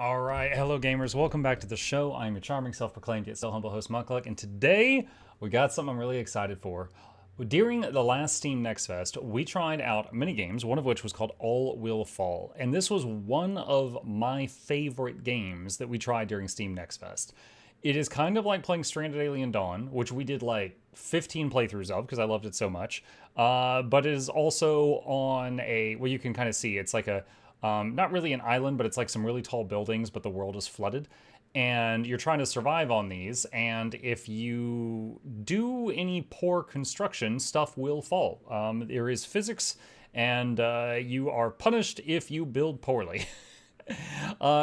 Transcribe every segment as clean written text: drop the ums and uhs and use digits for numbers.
All right, hello gamers, welcome back to the show. I'm your charming, self-proclaimed yet still humble host Mukluk, and today we got something I'm really excited for. During the last Steam Next Fest, we tried out mini games, one of which was called All Will Fall, and this was one of my favorite games that we tried during Steam Next Fest. It is kind of like playing Stranded Alien Dawn, which we did like 15 playthroughs of because I loved it so much. But it is also on a, well, you can kind of see it's like a, not really an island, but it's like some really tall buildings, but the world is flooded. And you're trying to survive on these. And if you do any poor construction, stuff will fall. There is physics, and you are punished if you build poorly.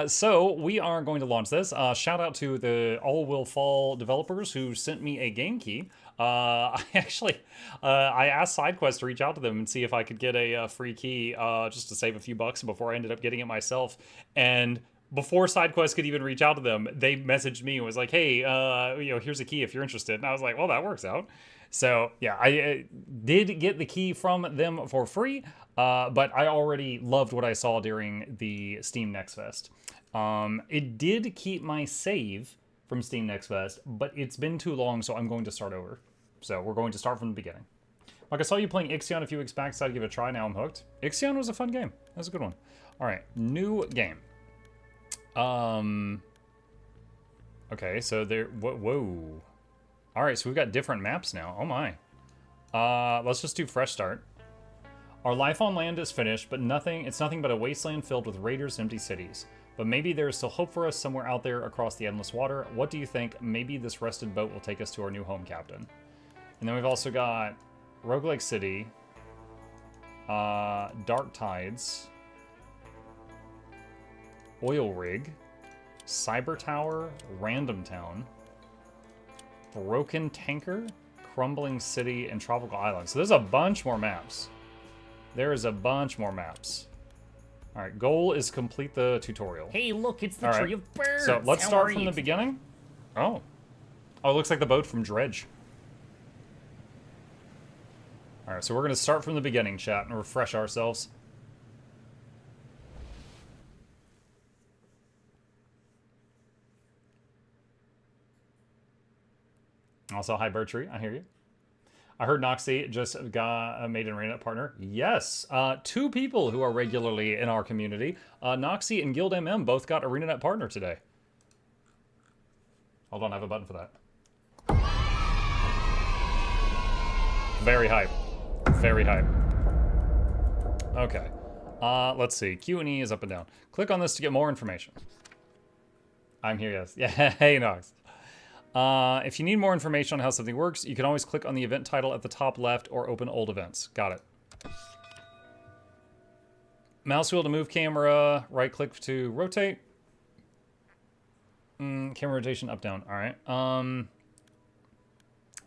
So we are going to launch this. Shout out to the All Will Fall developers who sent me a game key. I asked SideQuest to reach out to them and see if I could get a free key just to save a few bucks before I ended up getting it myself. And before SideQuest could even reach out to them, they messaged me and was like, "Hey, here's a key if you're interested." And I was like, "Well, that works out." So yeah, I did get the key from them for free, but I already loved what I saw during the Steam Next Fest. It did keep my save from Steam Next Fest, but it's been too long, so I'm going to start over. So we're going to start from the beginning. Like, I saw you playing Ixion a few weeks back, so I'd give it a try. Now I'm hooked. Ixion was a fun game. That was a good one. All right, new game. Okay, so there. Whoa. All right, so we've got different maps now. Oh my. Let's just do fresh start. Our life on land is finished, but it's nothing but a wasteland filled with raiders and empty cities. But maybe there is still hope for us somewhere out there across the endless water. What do you think? Maybe this rested boat will take us to our new home captain. And then we've also got Roguelike City, Dark Tides, Oil Rig, Cyber Tower, Random Town, Broken Tanker, Crumbling City, and Tropical Island. So there's a bunch more maps. There is a bunch more maps. All right, goal is complete the tutorial. Hey, look, it's the tree of birds. So let's start from the beginning. Oh, it looks like the boat from Dredge. All right, so we're gonna start from the beginning, chat, and refresh ourselves. Also, hi, Bertree. I hear you. I heard Noxy just made an arena partner. Yes, two people who are regularly in our community. Noxy and Guild MM both got ArenaNet partner today. Hold on, I have a button for that. Very hype. Very hype. Okay. Let's see. Q and E is up and down. Click on this to get more information. I'm here, yes. Yeah, hey, Nox. If you need more information on how something works, you can always click on the event title at the top left or open old events. Got it. Mouse wheel to move camera, right click to rotate. Camera rotation up, down. All right.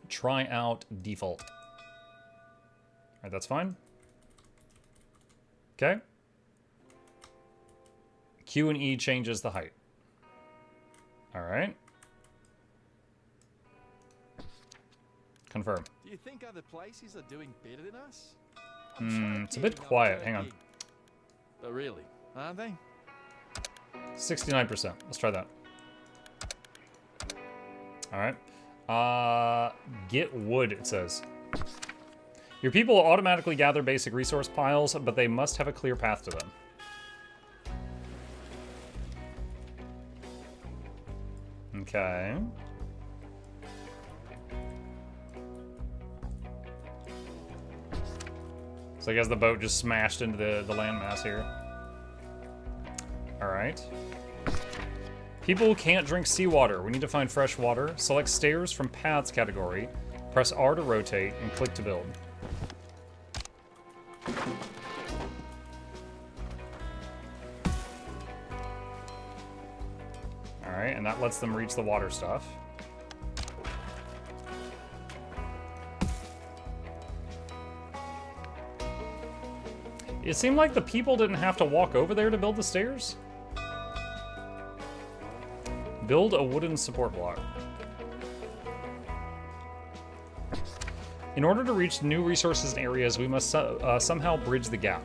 Try out default. All right, that's fine. Okay. Q and E changes the height. All right. Confirm. Do you think other places are doing better than us? It's a bit quiet. Hang on. But really, aren't they? 69%. Let's try that. All right. Get wood, it says. Your people will automatically gather basic resource piles, but they must have a clear path to them. Okay. So I guess the boat just smashed into the landmass here. All right. People can't drink seawater. We need to find fresh water. Select stairs from paths category. Press R to rotate and click to build. All right, and that lets them reach the water stuff. It seemed like the people didn't have to walk over there to build the stairs. Build a wooden support block. In order to reach new resources and areas, we must somehow bridge the gap.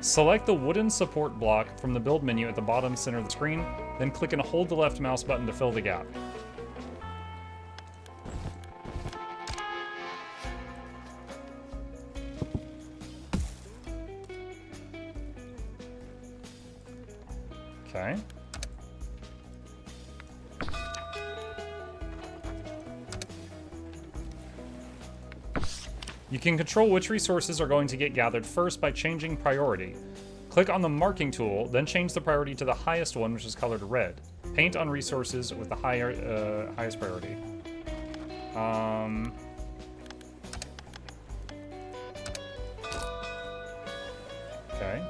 Select the wooden support block from the build menu at the bottom center of the screen, then click and hold the left mouse button to fill the gap. Okay. You can control which resources are going to get gathered first by changing priority. Click on the marking tool, then change the priority to the highest one, which is colored red. Paint on resources with the highest priority. Okay.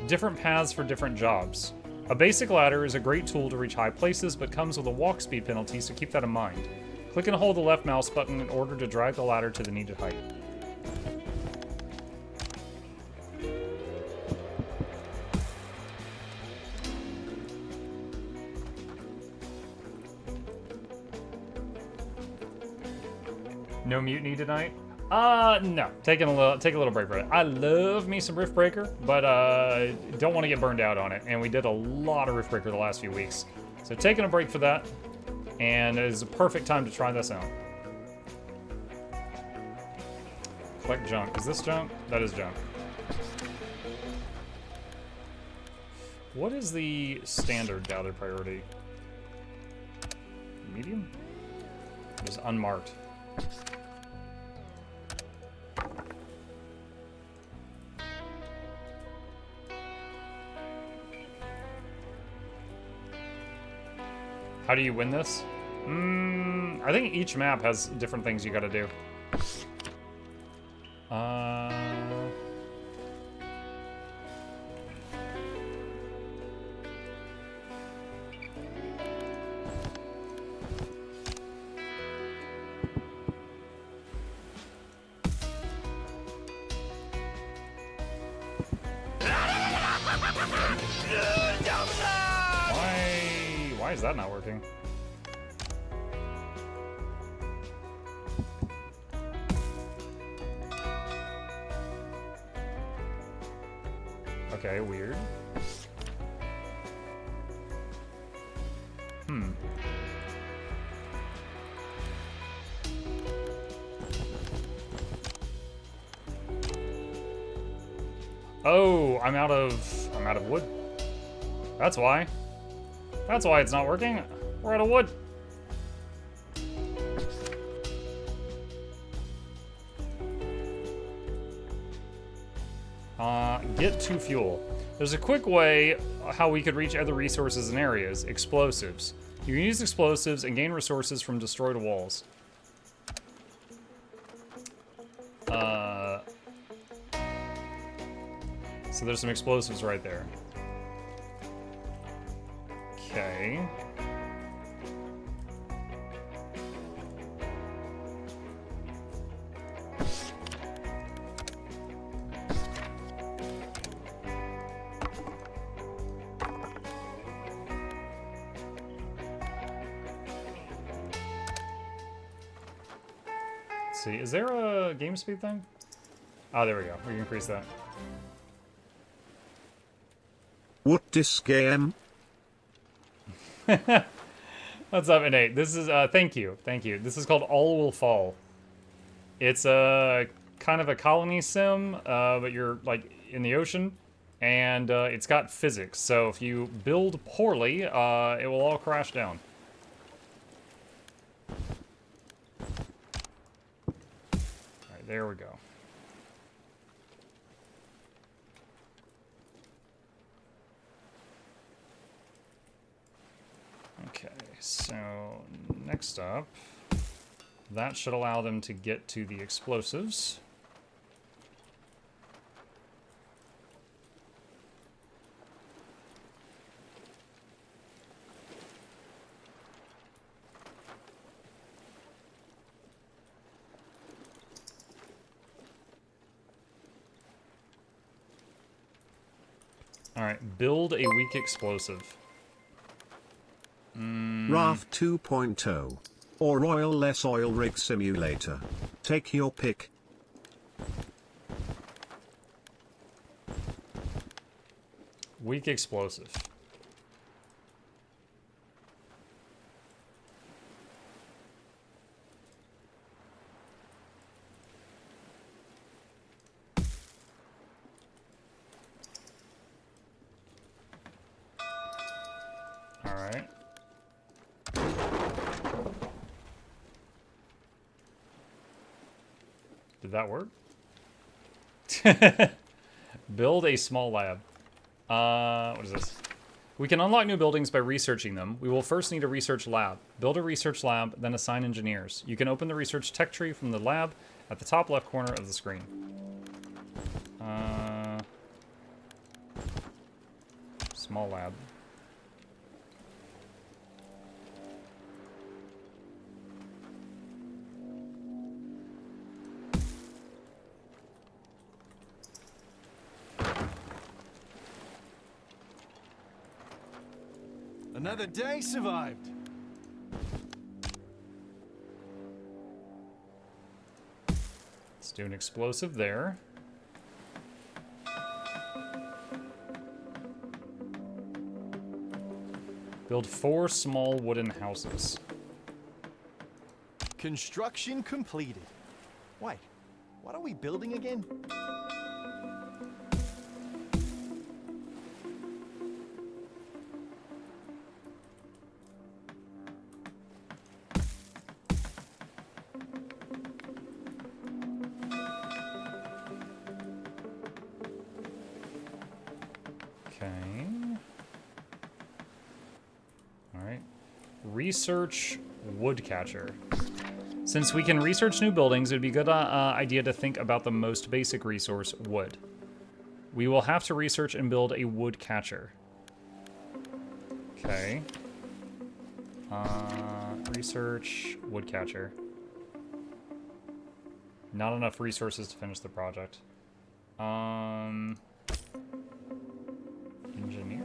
Different paths for different jobs. A basic ladder is a great tool to reach high places, but comes with a walk speed penalty, so keep that in mind. Click and hold the left mouse button in order to drag the ladder to the needed height. No mutiny tonight? No. Take a little break for it. I love me some Rift Breaker, but don't want to get burned out on it. And we did a lot of Rift Breaker the last few weeks. So taking a break for that, and it is a perfect time to try this out. Collect junk. Is this junk? That is junk. What is the standard gather priority? Medium? It is unmarked. How do you win this? I think each map has different things you gotta do. Why is that not working? Okay, weird. Oh, I'm out of wood. That's why. That's why it's not working. We're out of wood. Get to fuel. There's a quick way how we could reach other resources and areas. Explosives. You can use explosives and gain resources from destroyed walls. So there's some explosives right there. Okay. Let's see, is there a game speed thing? Oh, there we go. We can increase that. What this game? What's up, Innate? This is, thank you. This is called All Will Fall. It's a kind of a colony sim, but you're, like, in the ocean, and it's got physics. So if you build poorly, it will all crash down. Alright, there we go. Okay, so next up, that should allow them to get to the explosives. All right, build a weak explosive. Raft 2.0. Or Oil Less Oil Rig Simulator. Take your pick. Weak explosive. Alright. Did that work? Build a small lab. What is this? We can unlock new buildings by researching them. We will first need a research lab. Build a research lab, then assign engineers. You can open the research tech tree from the lab at the top left corner of the screen. Small lab. Another day survived. Let's do an explosive there. Build 4 small wooden houses. Construction completed. Wait, what are we building again? Research woodcatcher. Since we can research new buildings, it would be a good idea to think about the most basic resource, wood. We will have to research and build a woodcatcher. Okay. Research woodcatcher. Not enough resources to finish the project. Engineer?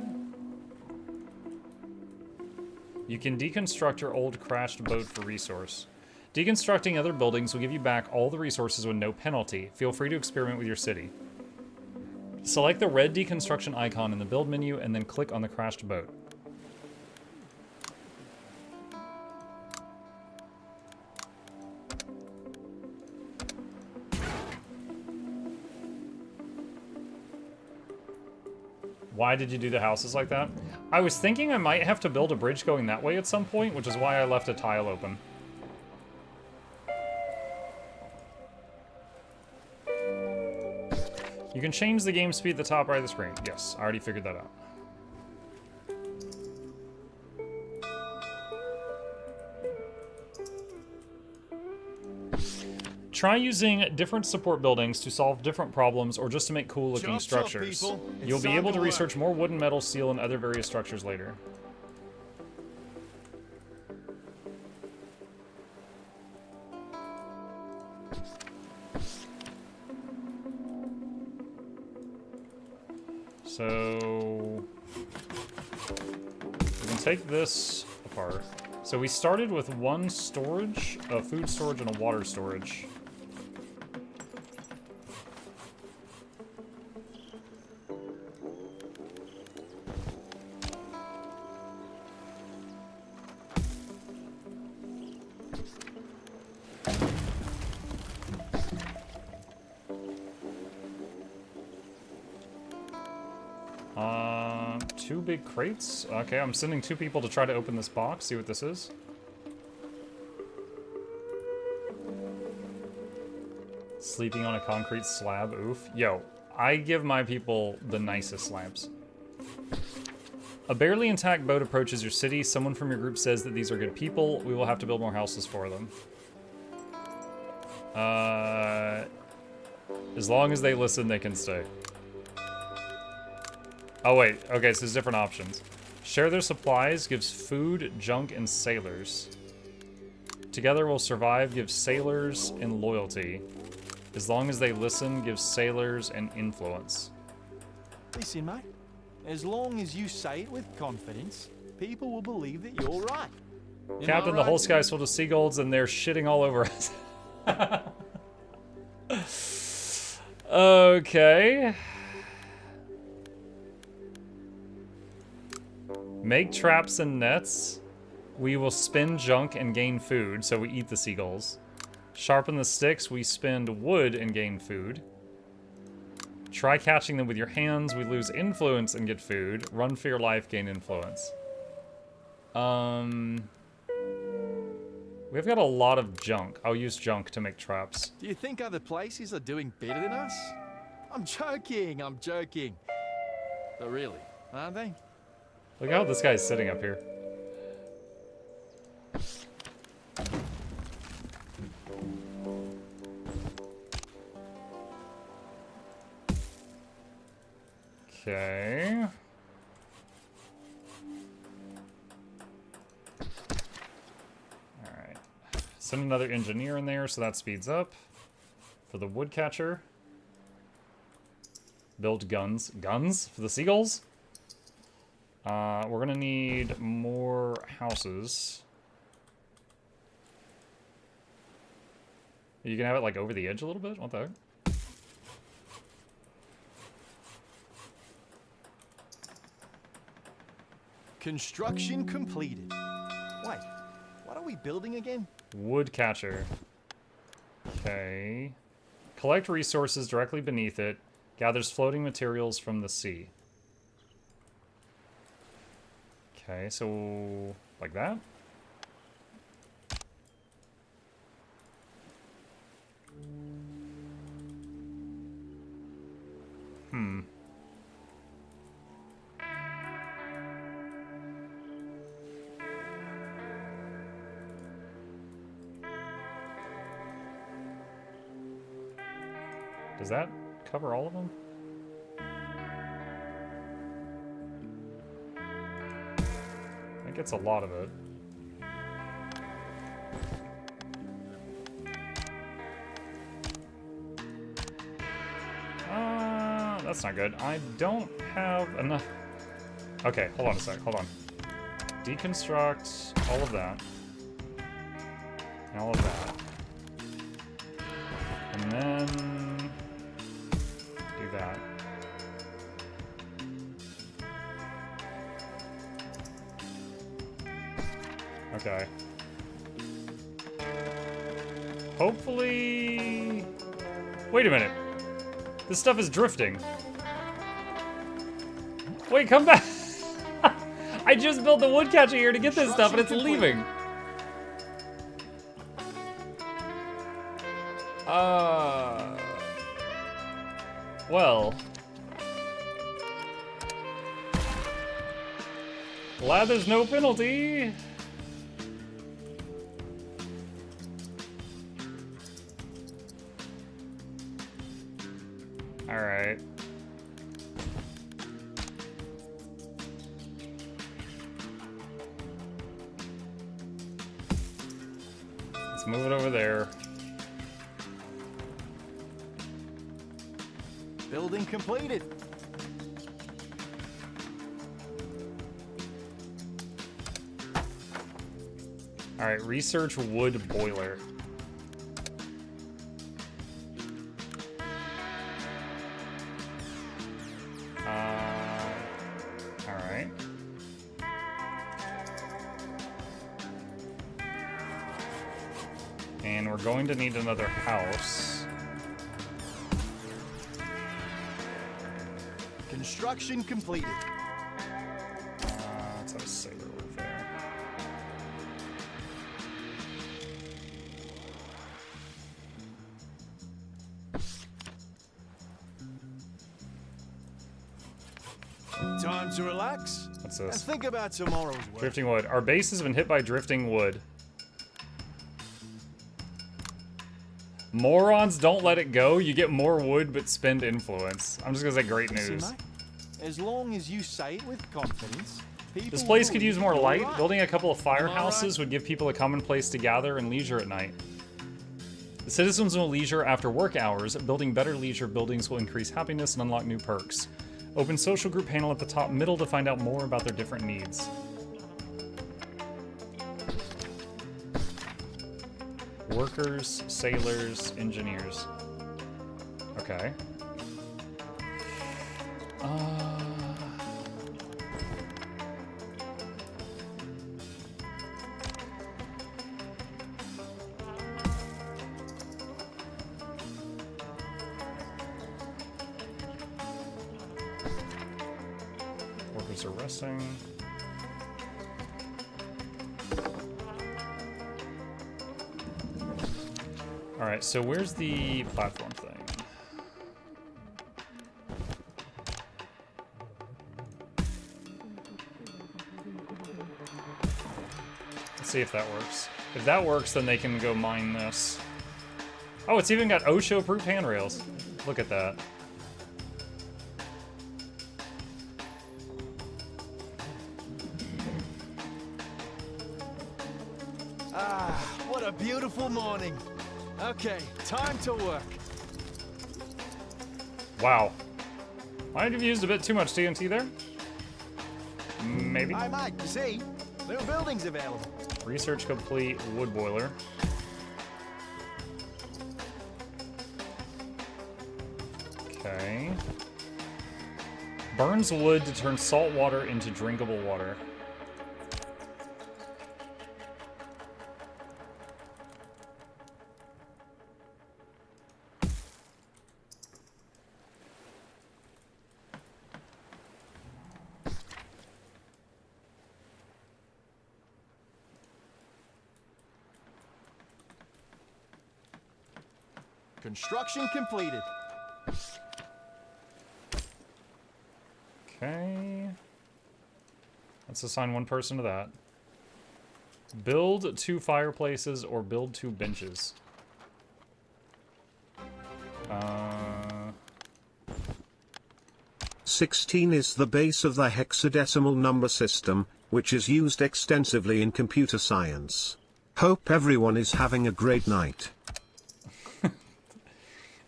You can deconstruct your old crashed boat for resource. Deconstructing other buildings will give you back all the resources with no penalty. Feel free to experiment with your city. Select the red deconstruction icon in the build menu and then click on the crashed boat. Why did you do the houses like that? I was thinking I might have to build a bridge going that way at some point, which is why I left a tile open. You can change the game speed at the top right of the screen. Yes, I already figured that out. Try using different support buildings to solve different problems or just to make cool looking structures. You'll be able to research more wood and metal, steel, and other various structures later. So we can take this apart. So we started with one storage, a food storage, and a water storage. Two big crates? Okay, I'm sending 2 people to try to open this box, see what this is. Sleeping on a concrete slab, oof. Yo, I give my people the nicest slabs. A barely intact boat approaches your city. Someone from your group says that these are good people. We will have to build more houses for them. As long as they listen, they can stay. Oh wait, okay, so there's different options. Share their supplies gives food, junk, and sailors. Together will survive gives sailors and loyalty. As long as they listen gives sailors and influence. Listen, mate. As long as you say it with confidence, people will believe that you're right. Captain, the whole sky's full of seagulls and they're shitting all over us. Okay. Make traps and nets. We will spin junk and gain food, so we eat the seagulls. Sharpen the sticks. We spend wood and gain food. Try catching them with your hands. We lose influence and get food. Run for your life, gain influence. We've got a lot of junk. I'll use junk to make traps. Do you think other places are doing better than us? I'm joking, I'm joking. But really, aren't they? Look how this guy's sitting up here. Okay. Alright. Send another engineer in there so that speeds up. For the woodcatcher. Build guns. Guns? For the seagulls? We're gonna need more houses. You can have it like over the edge a little bit? What the heck? Construction completed. Wait, what are we building again? Woodcatcher. Okay. Collect resources directly beneath it. Gathers floating materials from the sea. Okay, so like that? Does that cover all of them? I think it's a lot of it. That's not good. I don't have enough. Okay, hold on a sec. Hold on. Deconstruct all of that. And all of that. And then do that. Okay. Hopefully... Wait a minute. This stuff is drifting. Wait, come back. I just built the woodcatcher here to get this stuff and it's leaving. Well. Glad there's no penalty. All right. Let's move it over there. Building completed. All right, research wood boiler. All right. And we're going to need another house. Construction completed. Let's have a sailor roof there. Time to relax. What's And this? think about tomorrow's work. Drifting wood. Our base has been hit by drifting wood. Morons, don't let it go. You get more wood, but spend influence. I'm just gonna say great See, news. mate, as long as you say it with confidence, people This place will could use believe more you're light. right. Building a couple of Am I firehouses right? would give people a common place to gather and leisure at night. The citizens will leisure after work hours. Building better leisure buildings will increase happiness and unlock new perks. Open social group panel at the top middle to find out more about their different needs. Workers, sailors, engineers. Okay. Workers are resting. Alright, so where's the platform thing? Let's see if that works. If that works, then they can go mine this. Oh, it's even got OSHA-approved handrails. Look at that. Ah, what a beautiful morning. Okay, time to work. Wow. Might have used a bit too much TNT there? Maybe. Hi, Mike, you see? New buildings available. Research complete. Wood boiler. Okay. Burns wood to turn salt water into drinkable water. Construction completed. Okay. Let's assign one person to that. Build 2 fireplaces or build 2 benches. 16 is the base of the hexadecimal number system, which is used extensively in computer science. Hope everyone is having a great night.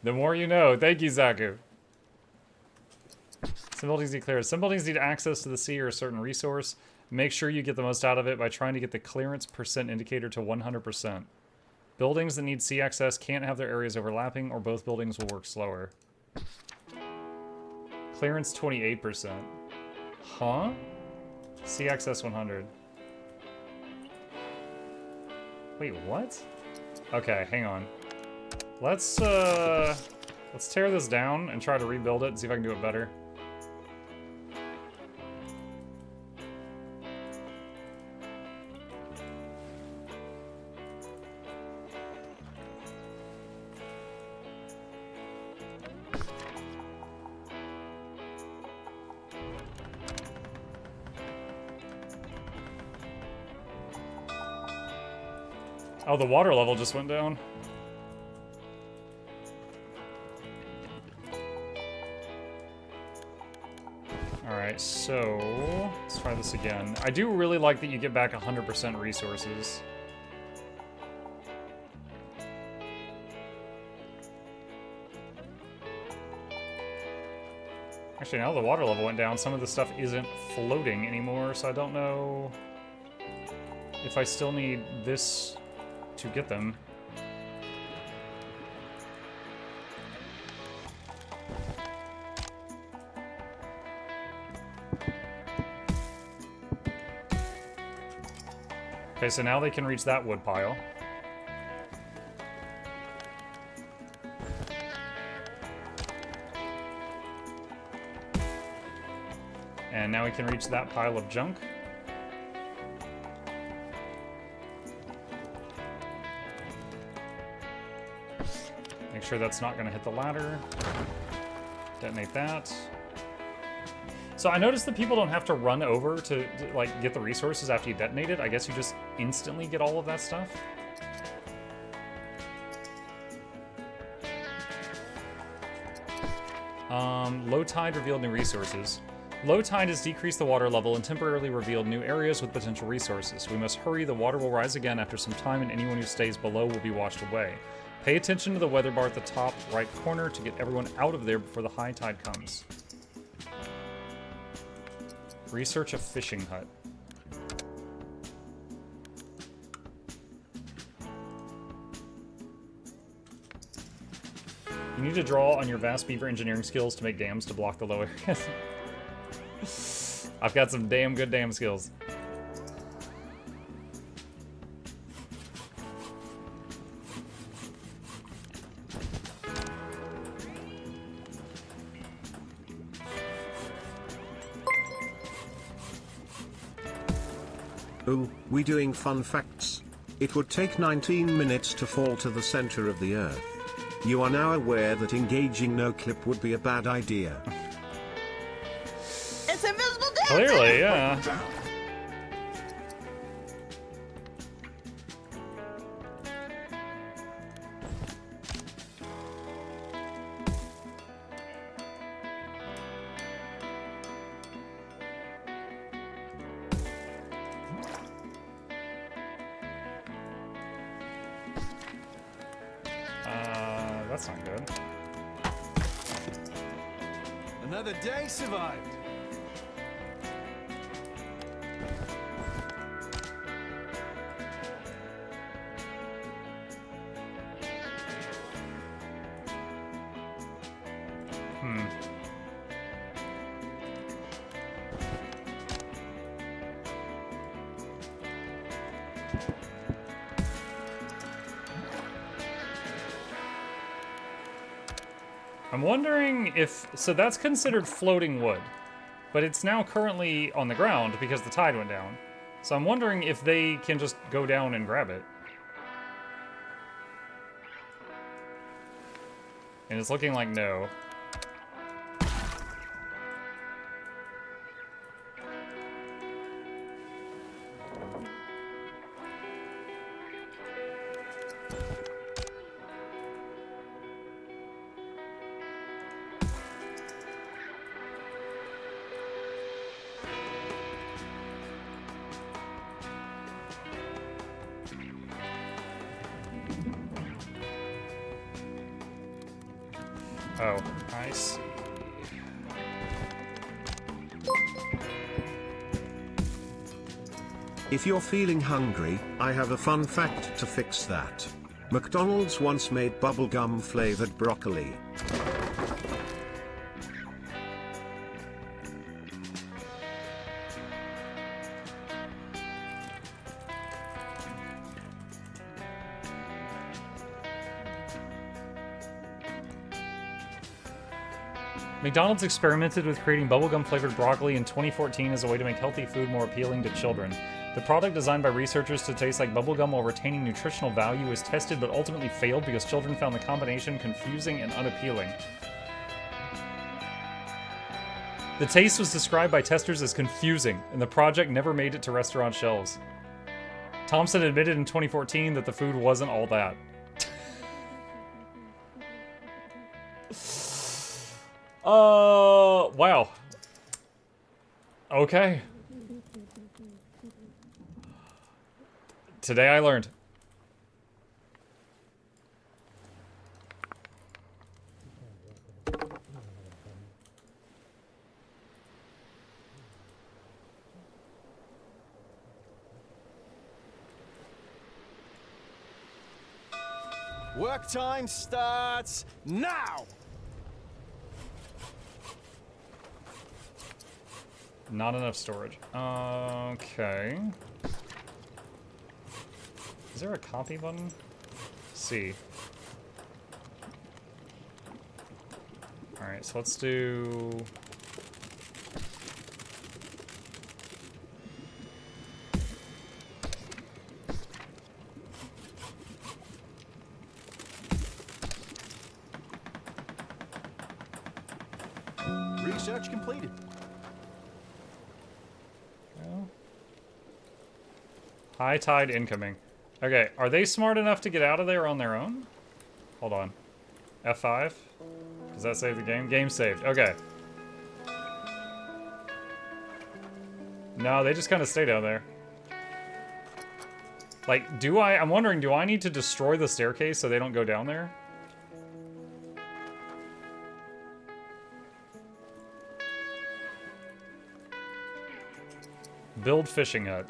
The more you know. Thank you, Zaku. Some buildings need clearance. Some buildings need access to the sea or a certain resource. Make sure you get the most out of it by trying to get the clearance percent indicator to 100%. Buildings that need sea access can't have their areas overlapping, or both buildings will work slower. Clearance 28%. Huh? Sea access 100. Wait, what? Okay, hang on. Let's tear this down and try to rebuild it and see if I can do it better. Oh, the water level just went down. Alright, so let's try this again. I do really like that you get back 100% resources. Actually, now the water level went down, some of the stuff isn't floating anymore, so I don't know if I still need this to get them. Okay, so now they can reach that wood pile. And now we can reach that pile of junk. Make sure that's not going to hit the ladder. Detonate that. So I noticed that people don't have to run over to like get the resources after you detonate it. I guess you just instantly get all of that stuff. Low tide revealed new resources. Low tide has decreased the water level and temporarily revealed new areas with potential resources. We must hurry, the water will rise again after some time and anyone who stays below will be washed away. Pay attention to the weather bar at the top right corner to get everyone out of there before the high tide comes. Research a fishing hut. You need to draw on your vast beaver engineering skills to make dams to block the low areas. I've got some damn good dam skills. Ooh, we doing fun facts? It would take 19 minutes to fall to the center of the Earth. You are now aware that engaging no clip would be a bad idea. It's invisible dancing! Clearly, yeah. That's not good. Another day survived. I'm wondering if... So that's considered floating wood. But it's now currently on the ground because the tide went down. So I'm wondering if they can just go down and grab it. And it's looking like no. Oh, I see. If you're feeling hungry, I have a fun fact to fix that. McDonald's once made bubblegum flavored broccoli. McDonald's experimented with creating bubblegum-flavored broccoli in 2014 as a way to make healthy food more appealing to children. The product, designed by researchers to taste like bubblegum while retaining nutritional value, was tested but ultimately failed because children found the combination confusing and unappealing. The taste was described by testers as confusing, and the project never made it to restaurant shelves. Thompson admitted in 2014 that the food wasn't all that. Wow. Okay. Today I learned. Work time starts now! Not enough storage. Okay. Is there a copy button? C. Alright, so let's do... Research completed. High tide incoming. Okay, are they smart enough to get out of there on their own? Hold on. F5? Does that save the game? Game saved. Okay. No, they just kind of stay down there. Like, I'm wondering, do I need to destroy the staircase so they don't go down there? Build fishing hut.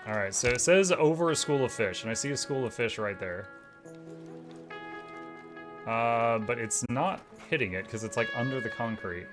Alright, so it says over a school of fish, and I see a school of fish right there. But it's not hitting it, because it's like under the concrete.